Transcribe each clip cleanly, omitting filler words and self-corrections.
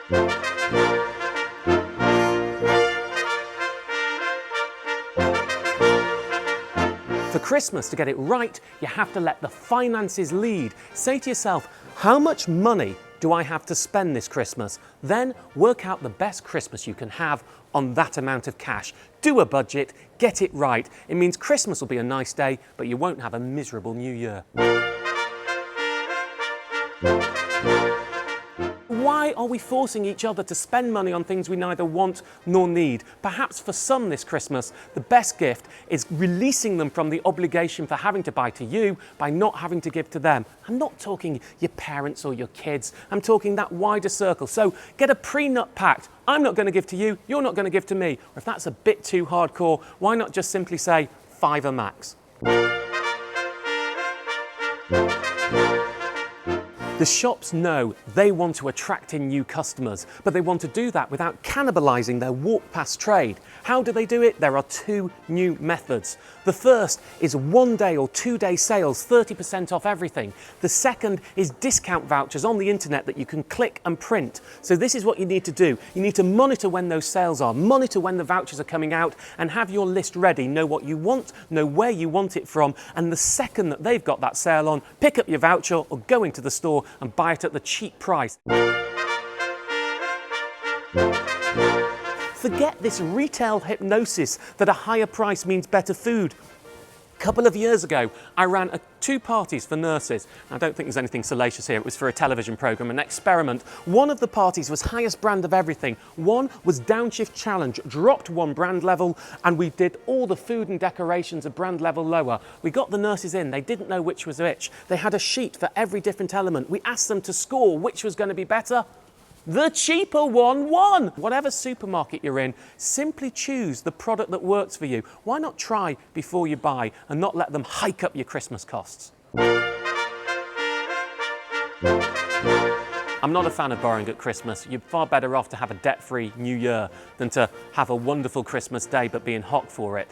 For Christmas, to get it right, you have to let the finances lead. Say to yourself, how much money do I have to spend this Christmas? Then work out the best Christmas you can have on that amount of cash. Do a budget, get it right. It means Christmas will be a nice day, but you won't have a miserable New Year. Why are we forcing each other to spend money on things we neither want nor need? Perhaps for some this Christmas, the best gift is releasing them from the obligation for having to buy to you by not having to give to them. I'm not talking your parents or your kids. I'm talking that wider circle. So get a prenup pact. I'm not going to give to you, you're not going to give to me. Or if that's a bit too hardcore, why not just simply say £5 max? The shops know they want to attract in new customers, but they want to do that without cannibalising their walk-past trade. How do they do it? There are two new methods. The first is 1 day or 2 day sales, 30% off everything. The second is discount vouchers on the internet that you can click and print. So this is what you need to do. You need to monitor when those sales are, monitor when the vouchers are coming out, and have your list ready. Know what you want, know where you want it from, and the second that they've got that sale on, pick up your voucher or go into the store and buy it at the cheap price. Forget this retail hypnosis that a higher price means better food. A couple of years ago, I ran 2 parties for nurses. I don't think there's anything salacious here. It was for a television programme, an experiment. One of the parties was highest brand of everything. One was Downshift Challenge, dropped 1 brand level, and we did all the food and decorations a brand level lower. We got the nurses in. They didn't know which was which. They had a sheet for every different element. We asked them to score which was going to be better. The cheaper one won! Whatever supermarket you're in, simply choose the product that works for you. Why not try before you buy and not let them hike up your Christmas costs? I'm not a fan of borrowing at Christmas. You're far better off to have a debt-free New Year than to have a wonderful Christmas day but be in hock for it.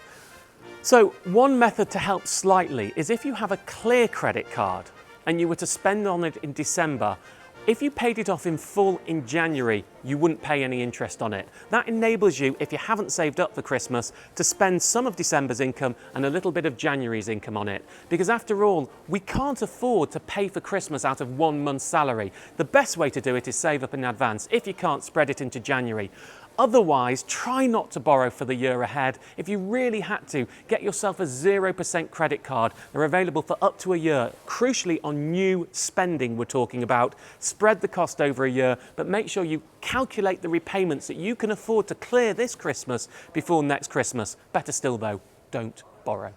So one method to help slightly is if you have a clear credit card and you were to spend on it in December, if you paid it off in full in January, you wouldn't pay any interest on it. That enables you, if you haven't saved up for Christmas, to spend some of December's income and a little bit of January's income on it. Because after all, we can't afford to pay for Christmas out of 1 month's salary. The best way to do it is save up in advance. If you can't, spread it into January. Otherwise, try not to borrow for the year ahead. If you really had to, get yourself a 0% credit card. They're available for up to a year. Crucially, on new spending we're talking about. Spread the cost over a year, but make sure you calculate the repayments that you can afford to clear this Christmas before next Christmas. Better still though, don't borrow.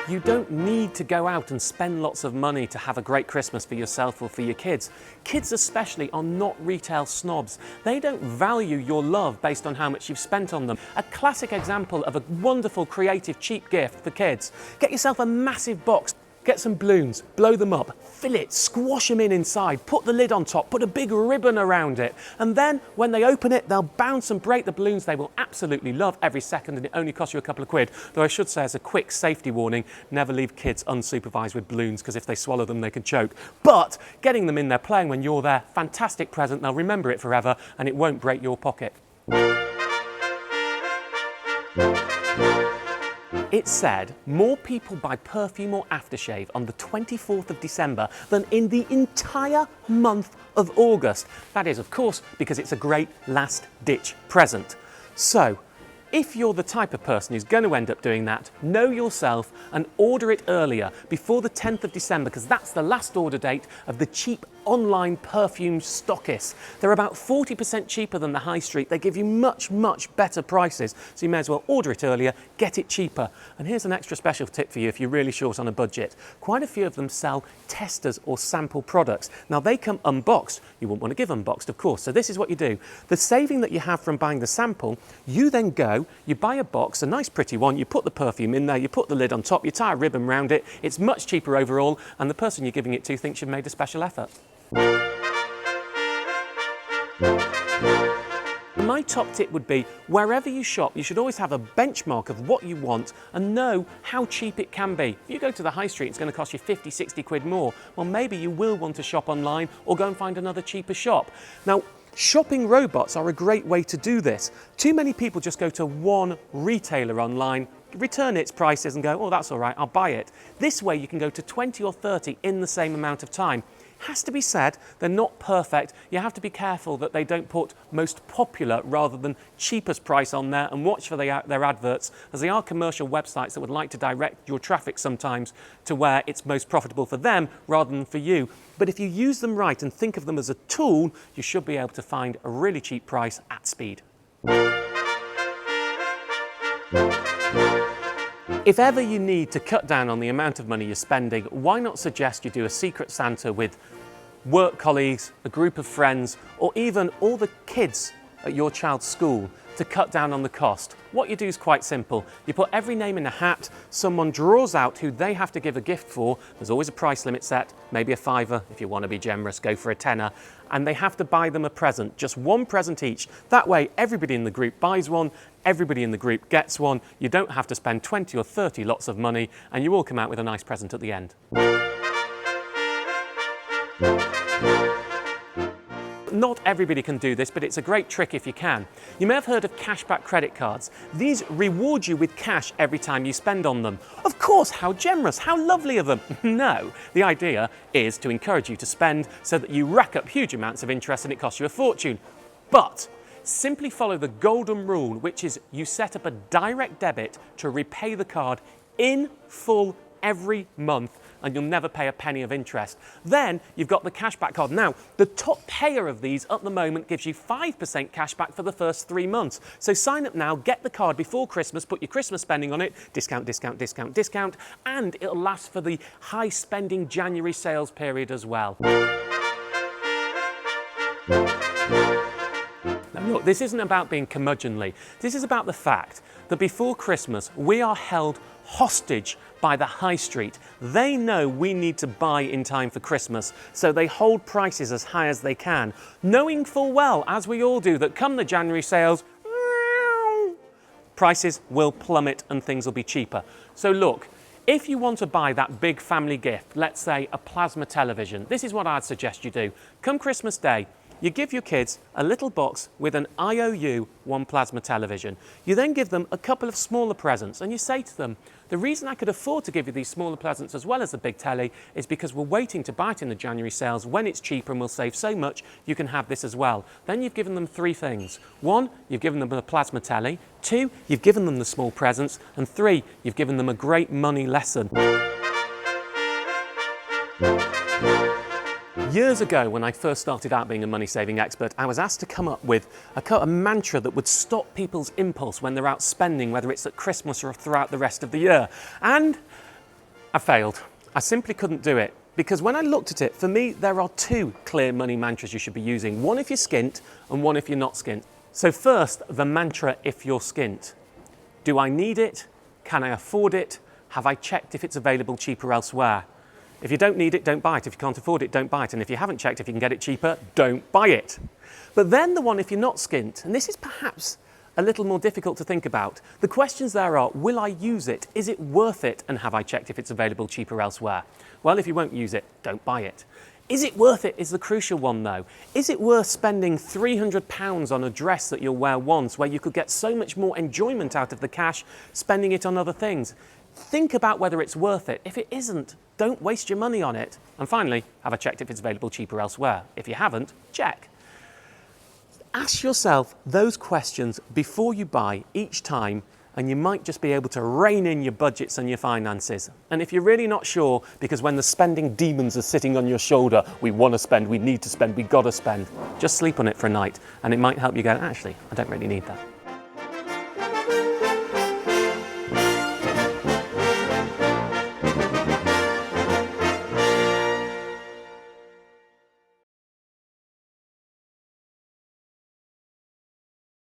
You don't need to go out and spend lots of money to have a great Christmas for yourself or for your kids. Kids especially are not retail snobs. They don't value your love based on how much you've spent on them. A classic example of a wonderful, creative, cheap gift for kids. Get yourself a massive box. Get some balloons, blow them up, fill it, squash them in inside, put the lid on top, put a big ribbon around it, and then when they open it, they'll bounce and break the balloons they will absolutely love every second, and it only costs you a couple of quid. Though I should say, as a quick safety warning, never leave kids unsupervised with balloons, because if they swallow them, they can choke. But getting them in there, playing when you're there, fantastic present, they'll remember it forever, and it won't break your pocket. It's said more people buy perfume or aftershave on the 24th of December than in the entire month of August. That is, of course, because it's a great last-ditch present. So, if you're the type of person who's going to end up doing that, know yourself and order it earlier, before the 10th of December, because that's the last order date of the cheap online perfume stockists. They're about 40% cheaper than the high street. They give you much, much better prices. So you may as well order it earlier, get it cheaper. And here's an extra special tip for you if you're really short on a budget. Quite a few of them sell testers or sample products. Now they come unboxed. You wouldn't want to give unboxed, of course. So this is what you do. The saving that you have from buying the sample, you then go, you buy a box, a nice pretty one, you put the perfume in there, you put the lid on top, you tie a ribbon around it. It's much cheaper overall, and the person you're giving it to thinks you've made a special effort. my top tip would be, wherever you shop, you should always have a benchmark of what you want and know how cheap it can be. If you go to the high street, it's going to cost you 50, 60 quid more. Well, maybe you will want to shop online or go and find another cheaper shop. Now, shopping robots are a great way to do this. Too many people just go to one retailer online, return its prices and go, oh, that's all right, I'll buy it. This way you can go to 20 or 30 in the same amount of time. Has to be said, they're not perfect. You have to be careful that they don't put most popular rather than cheapest price on there, and watch for their adverts, as they are commercial websites that would like to direct your traffic sometimes to where it's most profitable for them rather than for you. But if you use them right and think of them as a tool, you should be able to find a really cheap price at speed. If ever you need to cut down on the amount of money you're spending, why not suggest you do a Secret Santa with work colleagues, a group of friends, or even all the kids at your child's school to cut down on the cost? What you do is quite simple. You put every name in a hat, someone draws out who they have to give a gift for. There's always a price limit set, maybe a £5. If you want to be generous, go for a £10. And they have to buy them a present, just one present each. That way, everybody in the group buys one, everybody in the group gets one. You don't have to spend 20 or 30 lots of money, and you all come out with a nice present at the end. Not everybody can do this, but it's a great trick if you can. You may have heard of cashback credit cards. These reward you with cash every time you spend on them. Of course, how generous, how lovely of them. No, the idea is to encourage you to spend so that you rack up huge amounts of interest and it costs you a fortune. But simply follow the golden rule, which is you set up a direct debit to repay the card in full every month, and you'll never pay a penny of interest. Then you've got the cashback card. Now, the top payer of these at the moment gives you 5% cashback for the first 3 months. So sign up now, get the card before Christmas, put your Christmas spending on it, discount, discount, discount, discount, and it'll last for the high spending January sales period as well. Now, look, this isn't about being curmudgeonly. This is about the fact that before Christmas, we are held hostage by the high street. They know we need to buy in time for Christmas, so they hold prices as high as they can, knowing full well, as we all do, that come the January sales, prices will plummet and things will be cheaper. So look, if you want to buy that big family gift, let's say a plasma television, this is what I'd suggest you do. Come Christmas Day, you give your kids a little box with an IOU one plasma television. You then give them a couple of smaller presents and you say to them, the reason I could afford to give you these smaller presents as well as the big telly is because we're waiting to buy it in the January sales when it's cheaper and we'll save so much you can have this as well. Then you've given them 3 things. 1, you've given them a plasma telly. 2, you've given them the small presents. And 3, you've given them a great money lesson. Years ago, when I first started out being a money-saving expert, I was asked to come up with a mantra that would stop people's impulse when they're out spending, whether it's at Christmas or throughout the rest of the year. And I failed. I simply couldn't do it. Because when I looked at it, for me, there are 2 clear money mantras you should be using. One if you're skint, and one if you're not skint. So first, the mantra if you're skint. Do I need it? Can I afford it? Have I checked if it's available cheaper elsewhere? If you don't need it, don't buy it. If you can't afford it, don't buy it. And if you haven't checked if you can get it cheaper, don't buy it. But then the one if you're not skint, and this is perhaps a little more difficult to think about. The questions there are, will I use it? Is it worth it? And have I checked if it's available cheaper elsewhere? Well, if you won't use it, don't buy it. Is it worth it is the crucial one though. Is it worth spending £300 on a dress that you'll wear once where you could get so much more enjoyment out of the cash spending it on other things? Think about whether it's worth it. If it isn't, don't waste your money on it. And finally, have I checked if it's available cheaper elsewhere? If you haven't, check. Ask yourself those questions before you buy each time, and you might just be able to rein in your budgets and your finances. And if you're really not sure, because when the spending demons are sitting on your shoulder, we want to spend, we need to spend, we got to spend, just sleep on it for a night, and it might help you go, actually, I don't really need that.